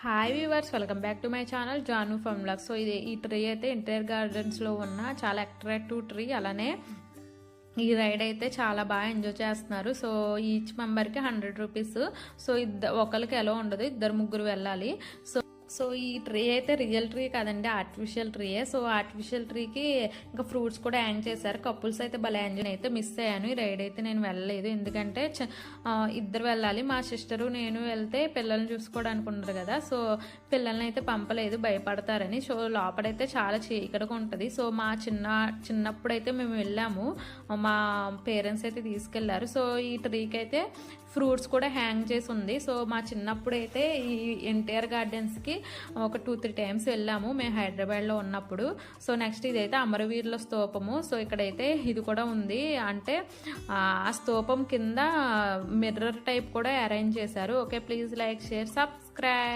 Hi viewers, welcome back to my channel Janu fun vlogs. So ఈ tree అయితే interior గార్డెన్స్లో ఉన్న చాలా అట్రాక్టివ్ ట్రీ. అలానే ఈ రైడ్ అయితే చాలా బాగా ఎంజాయ్ చేస్తున్నారు. సో ఈచ్ మెంబర్కి 100 రూపీస్. సో ఒకరికి ఎలా ఉండదు, ఇద్దరు ముగ్గురు వెళ్ళాలి. సో ఈ ట్రీ అయితే రియల్ ట్రీ కాదండి, ఆర్టిఫిషియల్ ట్రీయే. సో ఆర్టిఫిషియల్ ట్రీకి ఇంకా ఫ్రూట్స్ కూడా హ్యాంగ్ చేశారు. కపుల్స్ అయితే భలే ఎంజాయ్. అయితే మిస్ అయ్యాను. ఈ రైడ్ అయితే నేను వెళ్ళలేదు, ఎందుకంటే ఇద్దరు వెళ్ళాలి. మా సిస్టరు నేను వెళ్తే పిల్లల్ని చూసుకోవడానికి ఉండరు కదా, సో పిల్లల్ని అయితే పంపలేదు, భయపడతారని. సో లోపలైతే చాలా చీకటిగా ఉంటుంది. సో మా చిన్నప్పుడైతే మేము వెళ్ళాము, మా పేరెంట్స్ అయితే తీసుకెళ్లారు. సో ఈ ట్రీకి అయితే ఫ్రూట్స్ కూడా హ్యాంగ్ చేసి ఉంది. సో మా చిన్నప్పుడైతే ఈ ఎన్టీఆర్ గార్డెన్స్కి ఒక 2-3 టైమ్స్ వెళ్ళాము మేము హైదరాబాద్లో ఉన్నప్పుడు. సో నెక్స్ట్ ఇదైతే అమరవీరుల స్తూపము. సో ఇక్కడైతే ఇది కూడా ఉంది, అంటే ఆ స్తూపం కింద మిర్రర్ టైప్ కూడా అరేంజ్ చేశారు. Okay, please like, share, subscribe.